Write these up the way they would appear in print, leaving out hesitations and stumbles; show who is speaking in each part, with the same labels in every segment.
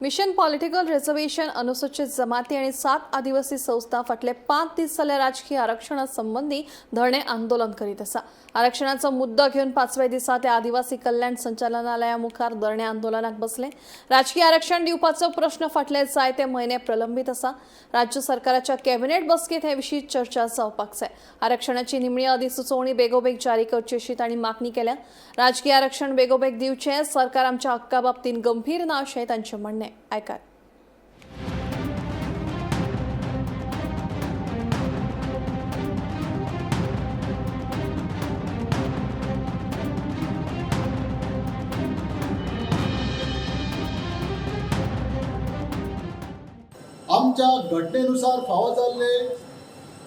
Speaker 1: Mission political reservation अनुसूचित जमाती आणि 7 आदिवासी संस्था फाटले 5 दीस जाल्या राजकीय आरक्षणासंबंधी धरणे आंदोलन करीत आसा। आरक्षणाचो मुद्दो घेवन 5व्या दिसा ते आदिवासी कल्याण संचालनालया मुखार धरणे आंदोलनाक बसले। राजकीय आरक्षण दिवपाचो प्रश्न फाटले जायते म्हयने प्रलंबित आसा। राज्य सरकाराच्या कॅबिनेट बसकेत हे विशीं चर्चा जावपाक जाय। आरक्षणाची निमणी अधिसुचोवणी बेगोबेग जारी करची अशी तांणी मागणी केल्या। राजकीय आरक्षण बेगोबेग दिवचे, सरकार आमच्या हक्का बाबतीत गंभीर ना अशें तांचें म्हणणें। ऐकात
Speaker 2: आमच्या घटनेनुसार फावो जाल्ले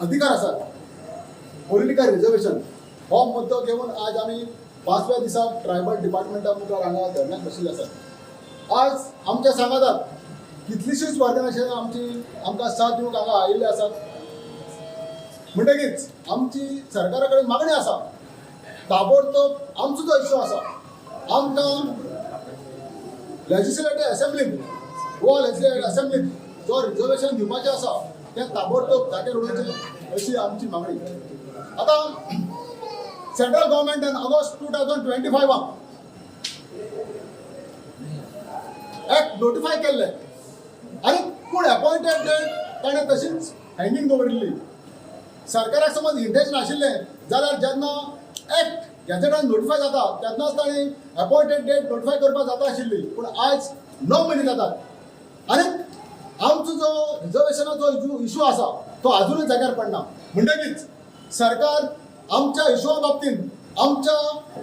Speaker 2: अधिकार आसात पॉलिटिकल रिझर्वेशन हो मुद्दो घेवन आज आमी 5व्या दिसा ट्रायबल डिपार्टमेंटा मुखार हांगा धरण्याक बशिल्ले आसात। आज आमच्या समाजात कितलीशीच ऑर्गनायझेशनां आमकां साथ दिवंक हांगा आयिल्ले आसात। म्हणटकीच आमची सरकारा कडेन मागणी आसा, ताबडतोब आमचो जो इश्यू आसा आमकां लेजिस्लेटिव्ह असेंब्लीन जो रिझर्वेशन दिवपाचें आसा तें ताबडतोब जाग्यार उडोवचें अशी आमची मागणी। आतां सेंट्रल गव्हर्मेंटान ऑगस्ट 2025 एक्ट नोटिफाय केल्ले आनी पूण अपॉइंटेड डेट ताणें तशीच हँगींग दवरिल्ली। सरकाराक समज इंटेन्शन आशिल्लें जाल्यार जेन्ना एक्ट गॅझेटान नोटिफाय जाता तेन्नाच ताणें अपॉइंटेड डेट नोटिफाय करपाक जाता आशिल्ली, पूण आज 9 म्हयने जातात आनी आमचो जो रिझर्वेशनाचो इश्यू आसा तो अजूनय जाग्यार पडना। म्हणटकीच सरकार आमच्या इश्यूआ बाबतींत, आमच्या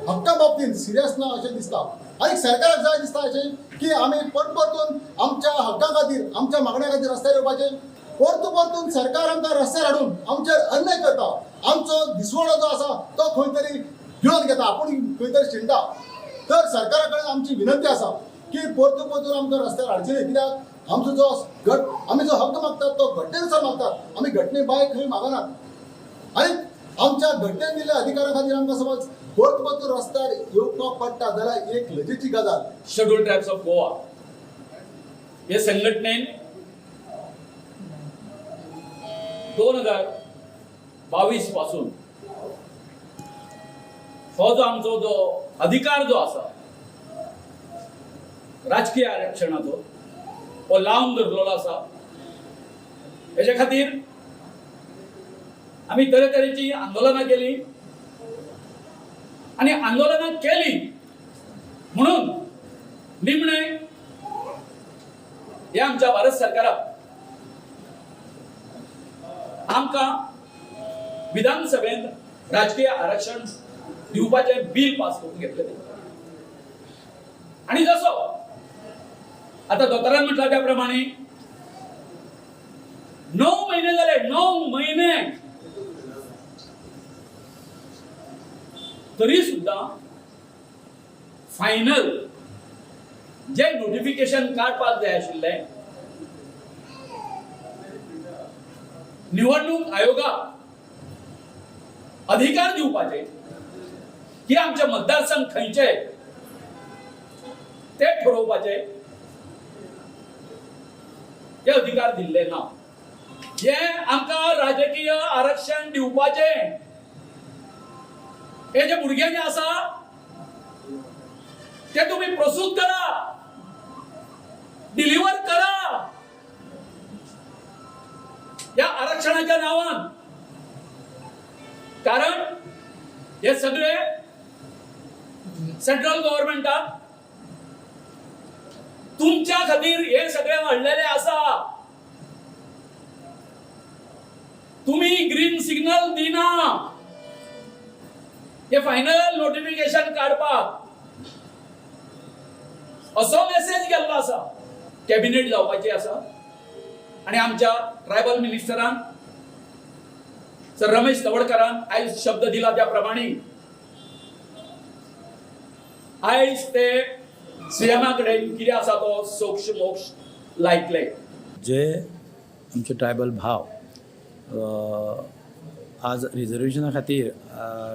Speaker 2: हक्का बाबतींत सिरियस ना अशें दिसता आनी सरकाराक जाय दिसता अशें की आमी परतून आमच्या हक्का खातीर, आमच्या मागण्या खातीर रस्त्यार येवपाचें। परतून सरकार आमकां रस्त्यार हाडून आमचेर अन्याय करता, आमचो दिसवडो जो आसा तो खंय तरी घेवन घेता, आपूण खंय तरी शिंडटा। तर सरकारा कडेन आमची विनंती आसा की परतून आमकां रस्त्यार हाडचें न्ही, कित्याक आमचो जो आमी जो हक्क मागतात तो घटनेनुसार मागतात, आमी घटने भायर खंय मागनात। आनी आमच्या घटनेन दिल्ल्या अधिकारा खातीर आमकां समज परतून रस्त्यार येवपाक पडटा जाल्यार एक लजेची गजाल।
Speaker 3: शेड्यूल्ड ट्रायब्स ऑफ गोवा हे संघटनेन 2022 पासून हो जो आमचो जो अधिकार जो आसा राजकीय आरक्षणाचो हो लावन धरलेलो आसा। हेच्या खातीर आमी तरेतरेची आंदोलनां केली आणि आंदोलनां केली म्हणून निमणे हे आमच्या भारत सरकाराक आमकां विधानसभेत राजकीय आरक्षण दिवपाचे बिल पास करून घेतलेले। आणि जसो आता दोतोरान म्हटला त्या प्रमाणे 9 महिने झाले, 9 महिने तरी सुद्धा फायनल जे नोटिफिकेशन काडपाक जाय आशिल्ले निवडणूक आयोगाक अधिकार दिवपाचे की आमचे मतदारसंघ खंयचे ते ठरवपाचे ते अधिकार दिल्ले ना। जे आमकां राजकीय आरक्षण दिवपाचे हे जे भुरगे जे आसा ते तुम्ही प्रस्तुत करा, डिलिव्हर करा या आरक्षणाच्या नावान। कारण हे सगळे सेंट्रल गव्हर्नमेंटाक तुमच्या खातीर हे सगळे वाडलेले आसा। तुम्ही ग्रीन सिग्नल दिना हे फायनल नोटिफिकेशन काढपाक असो मेसेज गेल्लो आसा। कॅबिनेट जावपाची आसा आणि आमच्या ट्रायबल मिनिस्टरान सर रमेश तवडकरान आयज शब्द दिला त्या प्रमाणे आयज ते सीएमा कडेन कितें आसा तो सोक्ष मोक्ष लायतले।
Speaker 4: जे आमचे ट्रायबल भाव आज रिझर्वेशना खातीर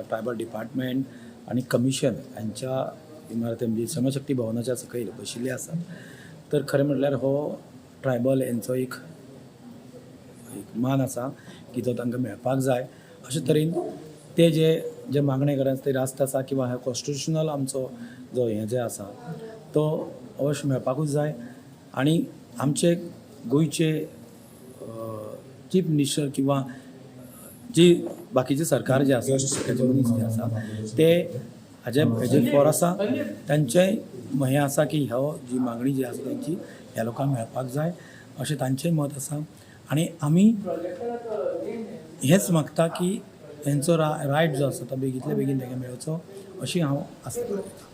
Speaker 4: ट्रायबल डिपार्टमेंट आणि कमिशन यांच्या इमारती म्हणजे श्रमशक्ती भवनाच्या सकयल बशिल्ले आसात तर खरें म्हटल्यार हो ट्रायबल हेंचो एक मान आसा की तो तांकां मेळपाक जाय. अशे तरेन ते जे मागणे करतात ते रास्त आसा किंवा हे कॉन्स्टिट्युशनल आमचो जो हें जे आसा तो अवश्य मेळपाकूच जाय. आनी आमचे गोंयचे चीफ मिनिस्टर किंवा जी बाकीचे सरकार जे आसा सरकारचे मनीस जे आसा ते हेजे फॉर आसा. तांचेंय हें आसा की ह्यो जी मागणी जी आसा तांची ह्या लोकांक मेळपाक जाय अशें तांचेंय मत आसा. आनी आमी हेंच मागता की तेंचो रायट जो आसा तो बेगींतल्या बेगीन तांकां मेळचो अशी हांव आस्त बाळगतां.